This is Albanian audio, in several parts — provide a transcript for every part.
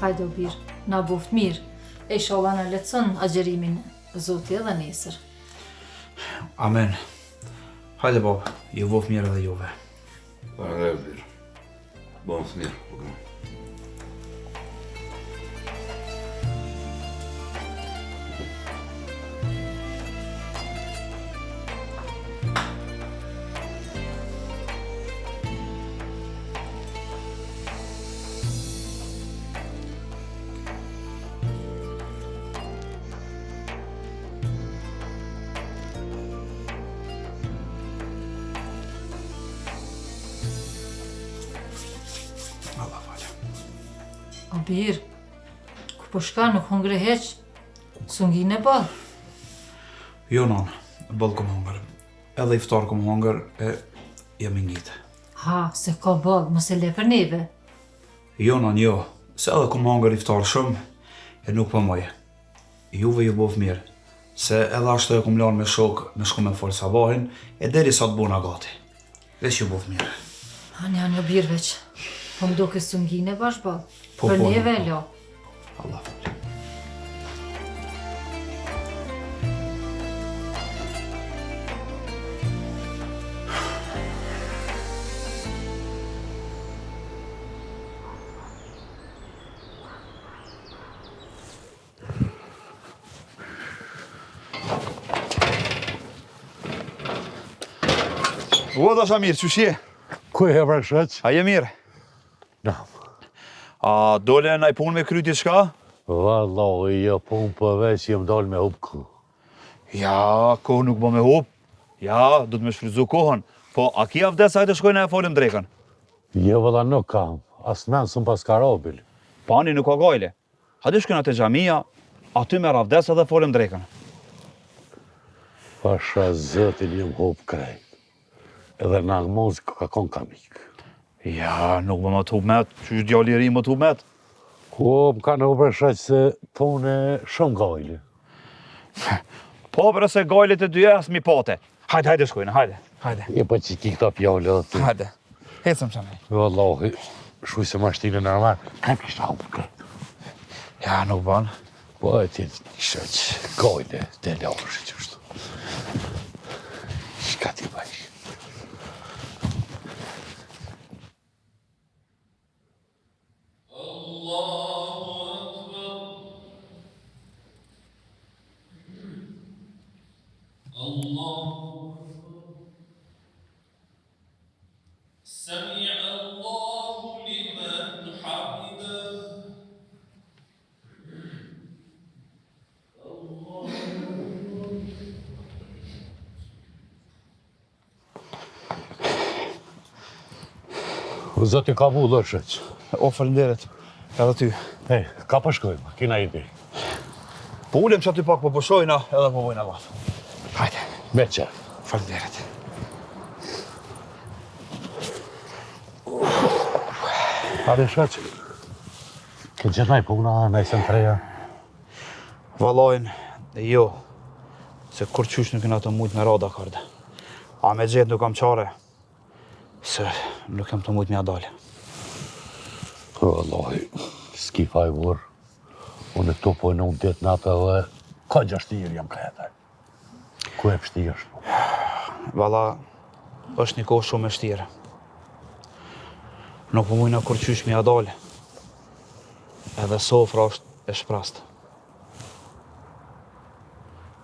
Hajde o birë, na boft mirë. E inshallah na lehtëson agjerimin Zoti edhe nesër. Amen. Hajde baba, ju boft mirë edhe juve. Hajde o birë. Boft mirë. Allah falë. O birë, ku po shka nuk hongre heq, sungin e ballë. Jo non, ballë kom hongër. Edhe iftar kom hongër e jam i ngitë. Ha, se ka ballë, mos e le për neve. Jo non, jo. Se edhe kom hongër iftar shumë e nuk po moje. Juve ju bof mirë. Se edhe ashtu e kom lanë me shok me shku me folë sabahin e deri sa të bona gati. Veç ju bof mirë. Hani o birë veç. Po mdo ke sungin e bash ballë. Po, Për po, neve po. lo. Allah falë. O, da Shamir, qysh je? Ku e pra shëq? A je mirë? Na, A dole naj punë me kryti shka? vallahi, jo punë për veç jem dal me hub ku. Ja, kohë nuk bo me hup. Ja, du të me shfrytzu kohën. Po, a ki avdes hajtë shkojnë e folim drekën? Jo valla nuk kam, as men sëm pas karabil. Pani nuk ka gajle. Hajtë shkojnë atë xhamia, aty me avdes edhe folim drekën. Pasha zëtin jem hub krejt. Edhe në muzikë ka kon kamik. Ja, nuk bo më të hup met, që djali i ri më të hup met. Ku më ka në për shëq se punë shumë gajli. Po, për se gajlet e dyja as mi pate. Hajde shkojnë, hajde. Je po që ki këta pjallë dhe ty. Hajde. Hecëm Shamir. Vallahi, shuj se mashtine në armak, ka kishta hub krejt. Ja, nuk ban. Po e ti shëq, gajle, dhe lashë që shtu. Shka ti bajsh? سمع الله لمن حمده Zoti ka vu dhe shëq. O, falenderit. Edhe ty. Hej, ka përshkojmë, kina ide. Po ulem që aty pak po pushojna edhe po vojna vatë. Hajde. Me që. Falenderit. Hajde shëq. Ke gjenaj puna, najsen treja. Valojnë, jo. Se kur qysh nuk këna të mujt me rada karde. A me gjetë nuk kam qare. Se nuk kam të mujt me adale. Wallahi, s'ki faj vur. Unë këtu po në unë ditë natë dhe ka gjashtirë jam ka jetaj. Ku e pështirë është? Valla, është një kohë shumë e shtire. Nuk po mujna kur qysh me adale. Edhe sofra është e shprast.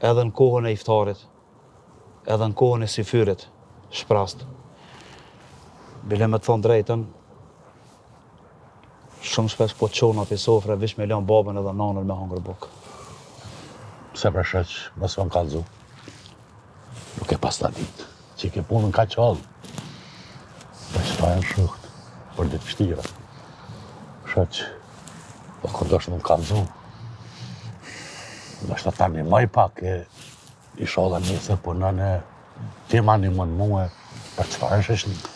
Edhe në kohën e iftarit, edhe në kohën e sifyrit, shprast. Bile me të thonë drejten, shumë shpesh po të qona për sofre, vish me lanë babën edhe nanën me hangër bukë. Pse për shëq, mësë më kalzu. Nuk e pas të ditë, që i ke punën ka qallë. Për që ta e në shukt, për ditë pështira. Shëq, po këndo është më kalzu. Do është të tani maj pak e i shodha njëse, po nëne ti ma një mënë muë, për që farë është një.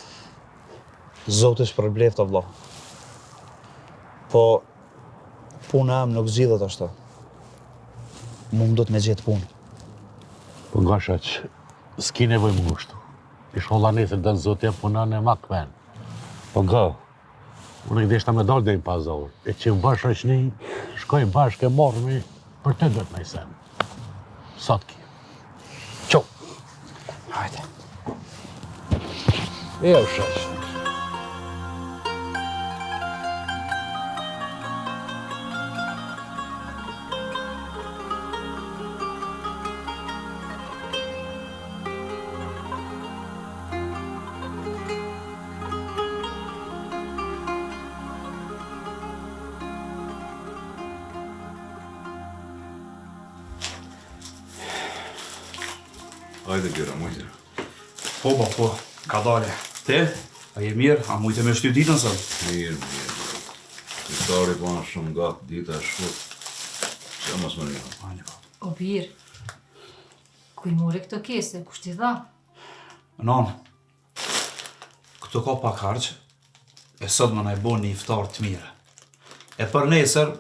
Zotë është për blefta, vlla. Po, puna em nuk zgjidhet ashtu. Mu më do të me gjetë punë. Po nga shëq, s'ki nevoj më ngushtu. I shodha njëse dënë zotja puna në makmen. Po nga, Unë e kdeshta me dalë dhe një pazar. E që më bashkë shoqni, shkoj bashkë e morëmi për të duhet me i sen. Sa të ki. Qo. Hajde. E o shoq. Hajde, Bjera, mujtë. Po, po, ka dale. Te, a je mirë? A mujtë me shty ditën sot? Mirë. Iftari po në shumë gatë, dita e shkut. Që mos më një. Ani, po. O birë, ku i more këto kese, kush t'i dha? Non, këtu ka pak harq, e sot më na i bon një iftar të mirë. E për nesër,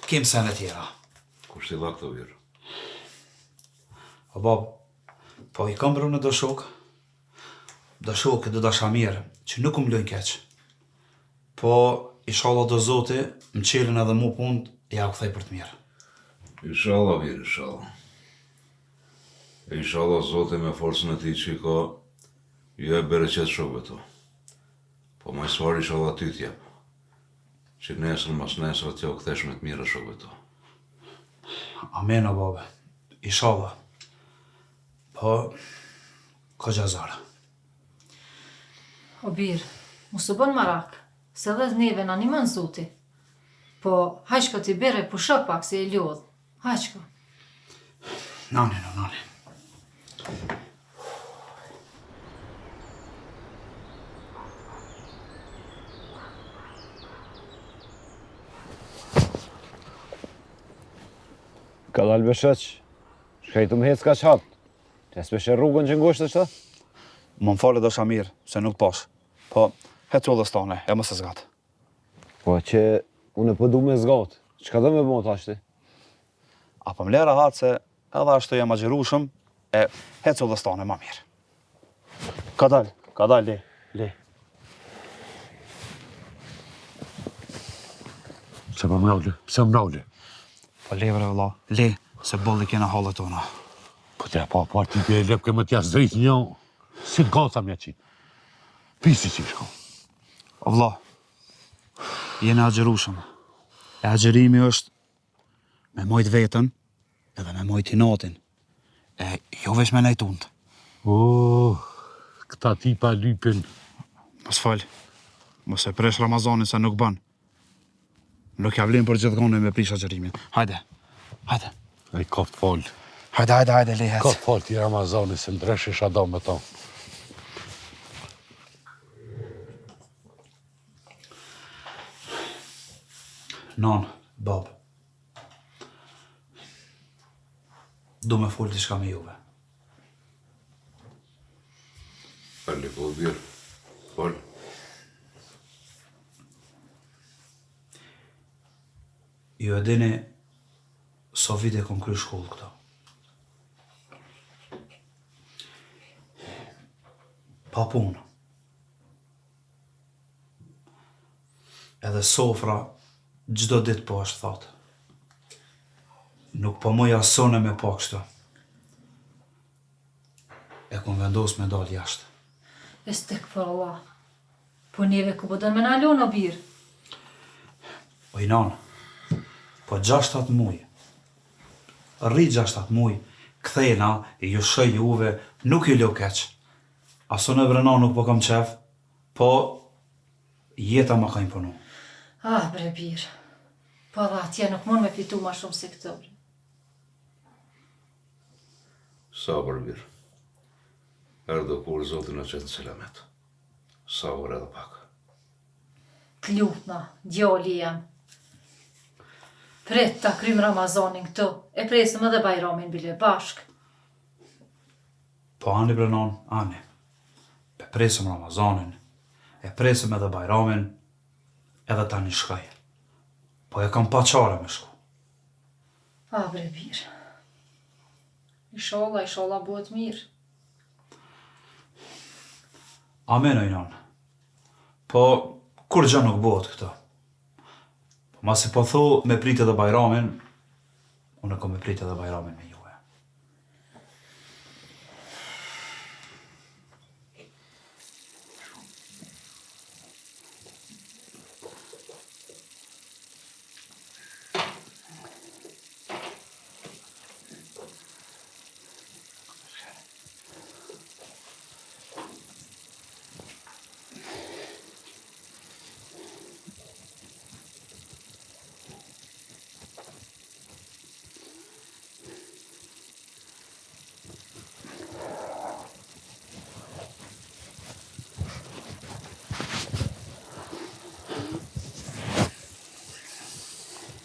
kem sene tjera. Kush t'i dha këto, Bjera? O bab, po i kam brune do shok e do dasha mirë, që nuk më lojnë keq. Po, inshallah do zoti, më qelin edhe mu punë, ja u kthej për të mirë. Inshallah, Bjera, inshallah. E inshallah, Zote me forcën e ti që i ka, ju e bere qëtë shokve tu. Po ma i sfar inshallah ty t'jep. Që nesër mas nesër t'ja u kthesh me të mirë shokve tu. Amen, o babe, inshallah. Po, ka gjazara. O birë, mos u bën marak, se dhe neve na nimën zoti. Po, hajshko t'i bere pushok pak se e lodh. Hajshko. Nani. Ka dalë beshëq, shkajtu më hecë ka qatë. Të s'peshe rrugën që ngushtë është të? Më falë do Shamir, se nuk pash. Po, hec ullës tane, e mos e zgatë. Po që unë po du me zgatë, çka do me bëmë të ashti? Apo më lera hatë se edhe ashtu jam agjerushëm, e hec ullës tane ma mirë. Ka dalë, le. Pse më mraule? Po le bre vëlla, le, se bolli kena halët tona. Po t'ja pa parti t'je e lepke më t'ja zdrit një, si t'gaca mja qitë. Pisi që i shko. O vëlla, jene agjerushëm. E agjerimi është me mojt vetën edhe me mojt inatin. E jo vesh me nejtunt. Këta tipa lypin. Mos falë, mos e presh Ramazanin se nuk bën. Nuk ja vlen për gjithë me prish agjerimin. Hajde. E i ka falë. Hajde, le hec. Ka falë t'i Ramazani, se ndresh isha do me ta. Non, bab. Du me folë t'i shka me juve. Falli po, Bjera. Falli. Ju e dini sa vite kom kry shkollë këto. Pa punë. Edhe sofra gjdo dit po është thatë. Nuk po moja sone me pa kështu. E kom vendos me dal jashtë. Estek për Allah. Po neve ku po dën me na lonë o birë. O i nanë, po 6-7 muj, rri 6-7 muj, kthejna, ju shëj juve, nuk ju lo keq. Aso në vrena nuk po kam qef, po jeta ma ka imponu. Ah, bre birë. Po dhe atje nuk mund me fitu ma shumë se këto. Sabër, Bjera. Erdo kur Zotin në qetë në selamet. Sabër edhe pak. T'lutna, djali jam. Pret ta krym Ramazanin këtu, e presëm edhe Bajramin bile bashk. Po ani brenon, ani. E presëm Ramazanin, e presëm edhe Bajramin, edhe tani shkaj. Po e kam pa qare me shku. Ah, bre birë. Inshallah bëhet mirë. Amen o i nanë. Po, Kur gjë nuk bëhet këto. Masi po thu me prit edhe Bajramin, unë kom me prit edhe Bajramin me juve.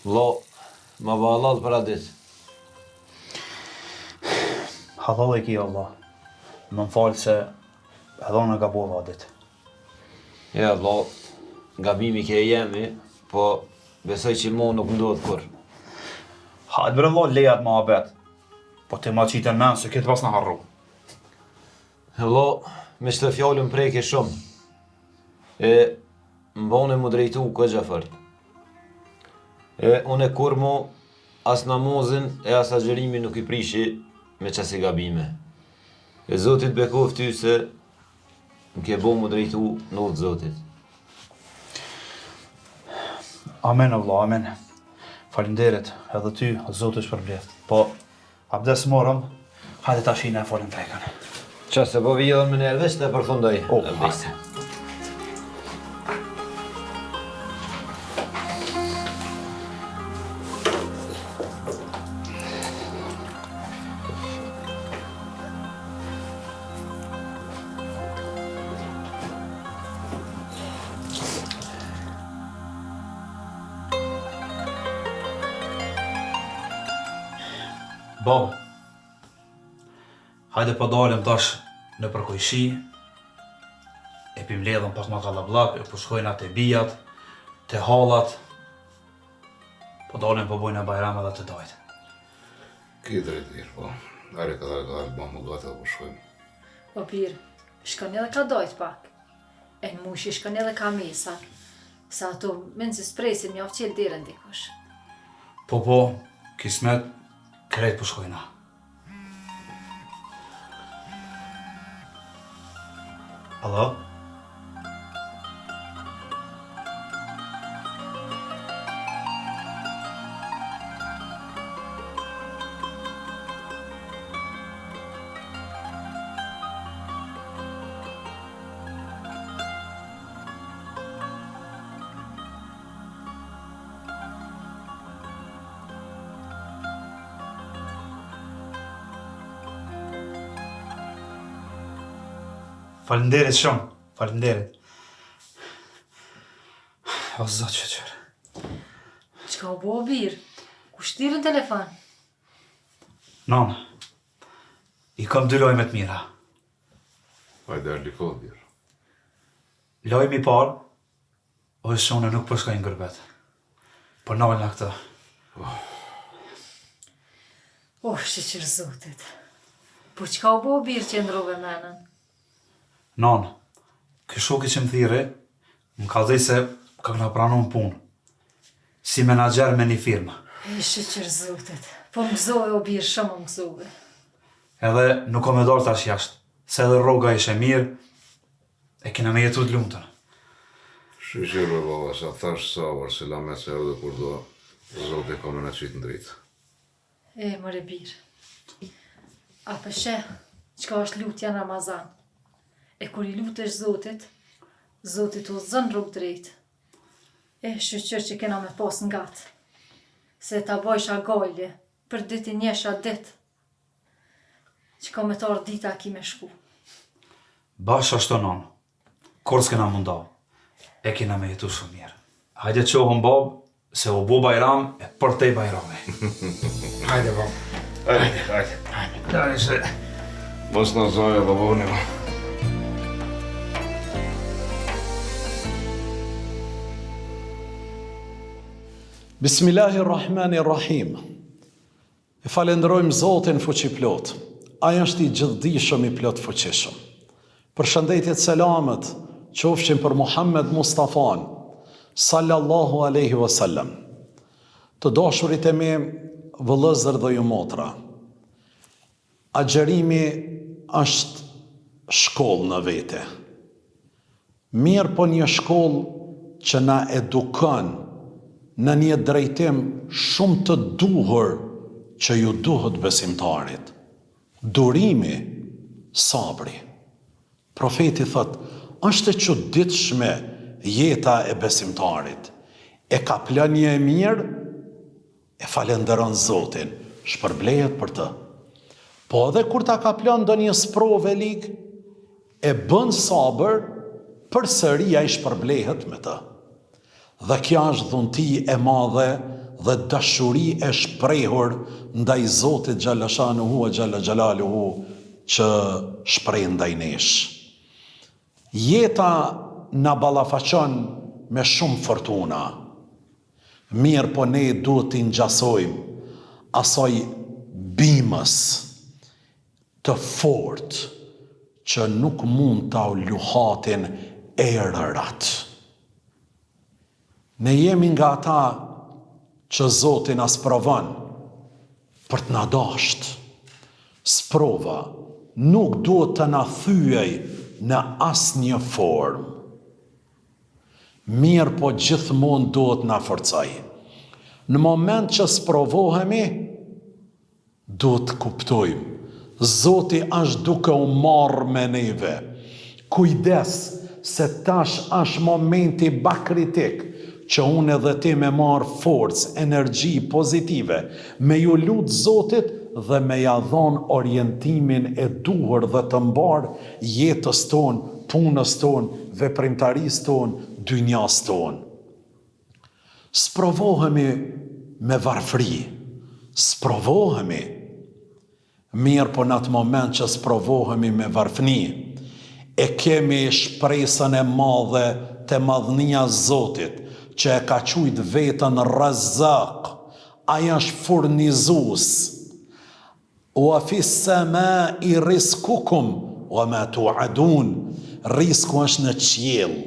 Vlo, ma ba halal për atë ditë. Halal e ki Allah. Më falë se edhe unë ka bova ditë. Ja, vlo, gabimi ke jemi, po besoj që mo nuk ndodhë kur. Hajtë bre Allah, lejat ma abet. Po ti ma qitën men se këtë pas në harru. Vlo, me qëtë fjallën preke shumë. E mbone mu drejtu këgja fërt. E unë e kur mu, as namazin e as agjërimi nuk I prishi me qasi gabime. E Zotit bekof ty se m'ke bo mu drejtu në udhë Zotit. Amen, Allah, amen. Falinderit, edhe ty, Zotë është përbleft. Po, abdes morëm, hajde ta shina e falin prekën. Qase po vijën me në elvesh të përfundoj. O, abdesin. Bab, hajde po dalim tash në përkojshi, e pim ledhëm pak ma kalablak, e po shkojnë atë e bijat, të hallat, po dalim po bojnë e Bajram edhe të dajtë. Ki drejt mirë, po. Are ka dhe ba më gata po shkojmë. O birë, shkon edhe ka dojt pak. E në mushi shkon edhe ka mesa. Sa ato menë se spresin mjaftë qelë dirën dikush. Po, kismet, krejt po shkojna. Alo? Falenderit shumë, falenderit. O, Zotë qëqërë. Qka u bo birë? Ku shtirën telefon? Nanë, I kam dy lojmet mira. Hajde arli kohë birë. Lojmi I parë, është që unë nuk përshkojnë gërbet. Po nalë në këtë. Shqyqër Zotit. Po qka u bo birë që ndrove menën? Nanë, kë shoki që më thire, më ka dhej se ka këna pranu në punë. Si menager me një firmë. Shqyqër Zotit. Po më gëzove o birë, shumë më gëzove. Edhe nuk o me dorë tash jashtë, se edhe rroga ishe mirë, e kina me jetu të lumëtën. Shqyqyrë baba, sa thash savar, se la me se edhe kur do, Zotë ka me në qitë në dritë. E, mëre birë. A përshe, qka është lutja në Ramazan? E kur I lutesh Zotit, Zotit u zën rrugë drejt. E, shqyqër që kena me pas në gatë. Se ta bojsha gajlje, për dit I njesha dit. Që ka me të orë dita ki me shku. Bash ashtu nanë, kur s'kena munda, e kina me jetu shumë mirë. Hajde qohën babë, se u bu Bajram e për te Bajrami. Hajde babë. Hajde. Dani se, mos në zoja baboni ma. Bismillahirrahmanirrahim. E falenderojmë Zotin fuqiplot. Ai është I gjithdijshëm I plot fuqishëm. Përshëndetjet selamet qofshin për Muhammed Mustafan, sallallahu alaihi wasallam. Të dashurit e mi, vëllezër dhe ju motra, agjerimi është shkollë në vete. Mirë po një shkollë që na edukon në një drejtim shumë të duhur që ju duhet besimtarit. Durimi, sabri. Profeti thot, është e çuditshme jeta e besimtarit. E ka plënie e mirë, e falenderon Zotin, shpërblehet për të. Po edhe kur ta ka plan do një sprove lig, e bën sabër, përsëri ai shpërblehet me të. Dhe kjo është dhunti e madhe dhe dashuri e shprehur ndaj Zotit Xhallashanuhu e Xhalla Xhalaluhu që shpreh ndaj nesh. Jeta na ballafaqon me shumë fortuna. Mirë po ne duhet t'i ngjasojmë asaj bimës të fort që nuk mund t'a luhatin erërat. Ne jemi nga ata që Zoti na sprovon për të na dashur. Sprova nuk duhet të na thyej në asnjë formë. Mirë po gjithmonë duhet na forcoj. Në moment që sprovohemi, duhet të kuptojmë. Zoti është duke u marrë me neve. Kujdes, se tash është momenti bakritik që unë edhe ti me marë forcë, energji pozitive, me ju lutë Zotit dhe me ja dhonë orientimin e duhur dhe të mbarë jetës tonë, punës tonë, veprimtarisë tonë, dynjas tonë. Sprovohemi me varfri, sprovohemi. Mirë po në atë moment që sprovohemi me varfni, e kemi shpresën e madhe të madhnia Zotit, që e ka quajt vetën Razzaq, aja është furnizues. Wa fis samai rizqukum wa ma tu'adun. Risku është në qiell,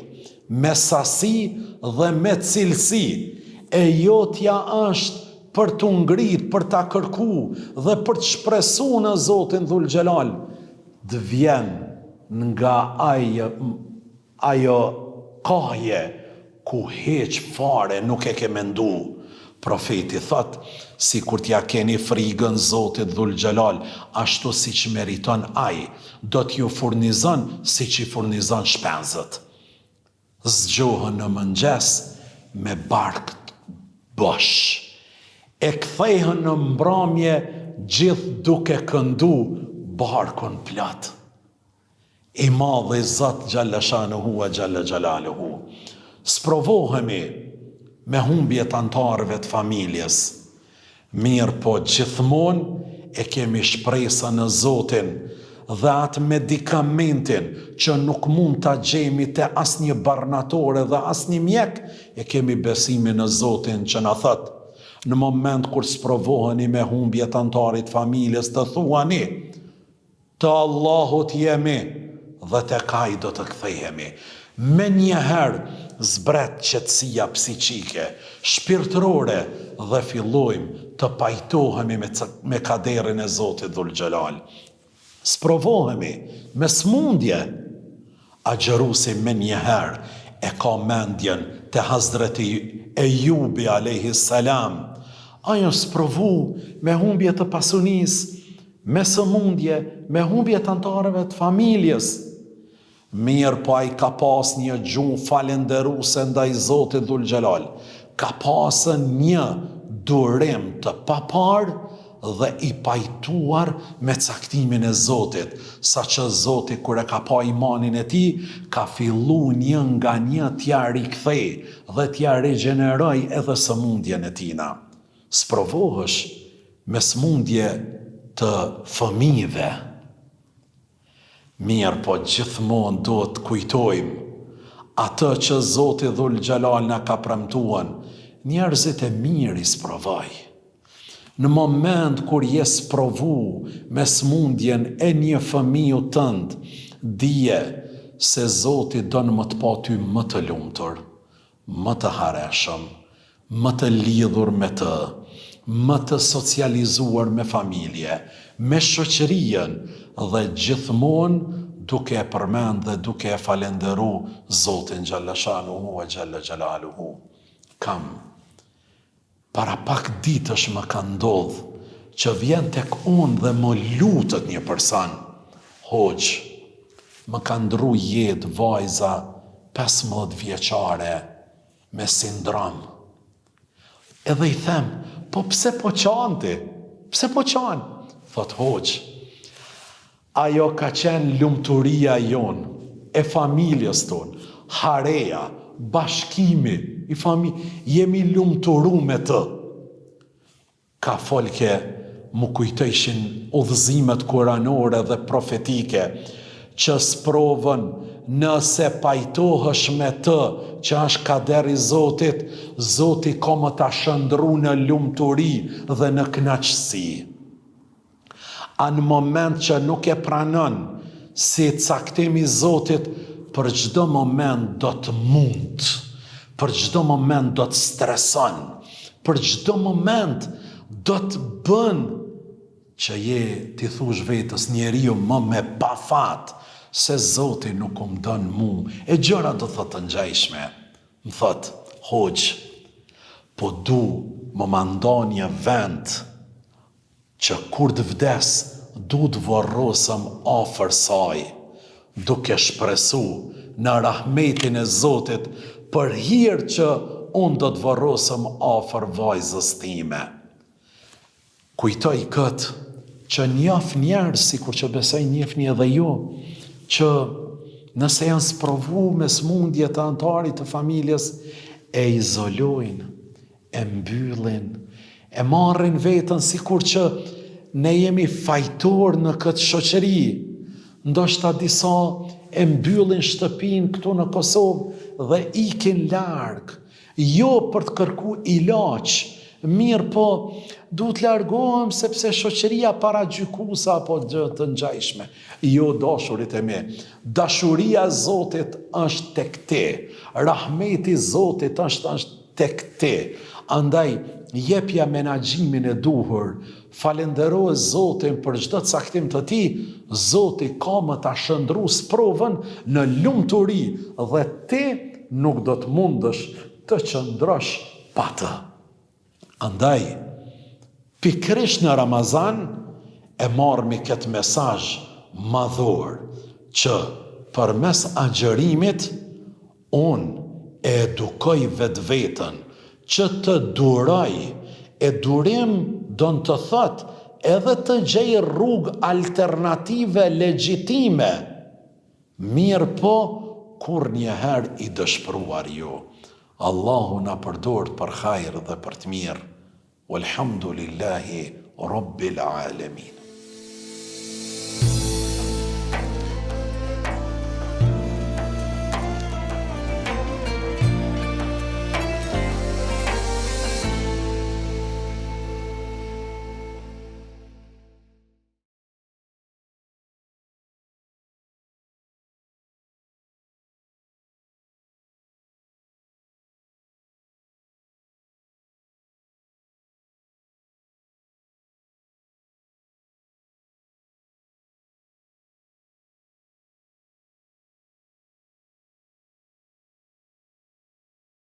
me sasi dhe me cilësi. E jotja është për të ngrit, për ta kërku dhe për të shpresu në Zotin Dhul Gjelal. Dë vjen nga ajo kaje ku heq fare nuk e ke mendu. Profeti thot, si kur t'ja keni frigën Zotit Dhul Gjelal, ashtu si që meriton aj, do t'ju furnizon si që i furnizon shpenzët. Zgjohën në mëngjes me bark bosh. E kthehen në mbrëmje gjithë duke këndu barkun plot. I madhi Zot Xhallashanuhu e Xhalla Xhalaluhu. Sprovohemi me humbjet antarëve të familjes. Mirë po gjithmonë e kemi shpresën në Zotin dhe atë medikamentin që nuk mund ta gjejmë te asnjë barnatore dhe asnjë mjek, e kemi besimin në Zotin që na thot, në moment kur sprovoheni me humbjet antarit familjes, të thuani, të Allahut jemi dhe te kaj do të kthehemi. Me njëherë zbret qetësia psiqike, shpirtërore dhe fillojmë të pajtohemi me kaderin e Zotit Dhul Gjelal. Sprovohemi me smundje, agjerusi me njëherë e ka mendjen të Hazreti Ejubi a.s. Ajo sprovu me humbje të pasunis, me sëmundje, me humbje të antarëve të familjes. Mirë po ai ka pas një gjuhë falenderuse ndaj Zotit Dhul Gjelal, ka pasën një durim të papar dhe i pajtuar me caktimin e Zotit, sa që Zotit kur e ka pa imanin e ti, ka fillu një nga një t'ja rikthej dhe t'ja regeneroj edhe sëmundjen e tina. Sprovohësh me smundje të fëmijëve. Mirë po gjithmonë do të kujtojmë atë që Zoti Dhul Gjelal na ka premtuan, njerëzit e mirë i sprovoj. Në moment kur je sprovu me smundjen e një fëmiju tënd, dije se Zoti don më të pa ty më të lumtur, më të hareshëm, më të lidhur me të, më të socializuar me familje, me shoqërien dhe gjithmonë duke e përmend dhe duke e falenderu Zotin Gjalla Shanuhu e Gjalla Gjalaluhu. Kam, para pak ditësh më ka ndodh që vjen tek unë dhe më lutët një person, hoqë, më ka ndru jetë vajza 15 vjeçare me sindrom. Edhe i them, po pse po qanti? Pse po qanë? Thot hoqë, ajo ka qenë lumturia jonë, e familjes tonë, hareja, bashkimi, jemi lumturu me të. Ka folke mu kujtëshin udhëzimet kuranore dhe profetike, që sprovën nëse pajtohësh me të që është kaderi Zotit, Zoti ka më ta shëndru në lumturi dhe në knaqësi. A në moment që nuk e pranon si caktimi Zotit, për çdo moment do të mund, për çdo moment do të streson, për çdo moment do të bën që je ti thush vetës njeriu më me pa fat, se Zoti nuk më don mu, e gjëra do thot të ngjajshme. Më thot, hoq, po du më mando një vend që kur të vdes, du të varrosëm afër saj, duke shpresu në rahmetin e Zotit për hir që unë do të varrosëm afër vajzës time. Kujtoj këtë që njaf njerë, si kur që besoj njefni edhe ju, që nëse janë sprovu me smundje të antarit të familjes, e izolojnë, e mbyllin, e marrin vetën si kur që ne jemi fajtor në këtë shoqëri. Ndoshta disa e mbyllin shtëpin këtu në Kosovë dhe ikin larg, jo për të kërku ilaç, mirë po du të largohem sepse shoqëria paragjykuesa apo gjë të ngjajshme. Jo, dashurit e mi, dashuria e Zotit është tek ti, rahmeti i Zotit është tek ti. Andaj jepja menaxhimin e duhur, falenderoj Zotin për çdo caktim të tij, Zoti ka më ta shëndru sprovën në lumturi dhe ti nuk do të mundësh të qëndrosh pa të. Andaj, pikrisht në Ramazan e marrmi këtë mesazh madhor që përmes agjërimit unë e edukoj vetveten që të duroj. E durim do në të thot edhe të gjej rrugë alternative legjitime, mirë po kur njëherë i dëshpëruar ju. Allahu na përdort për hajër dhe për të mirë. Walhamdulillahi Rabbil Alamin.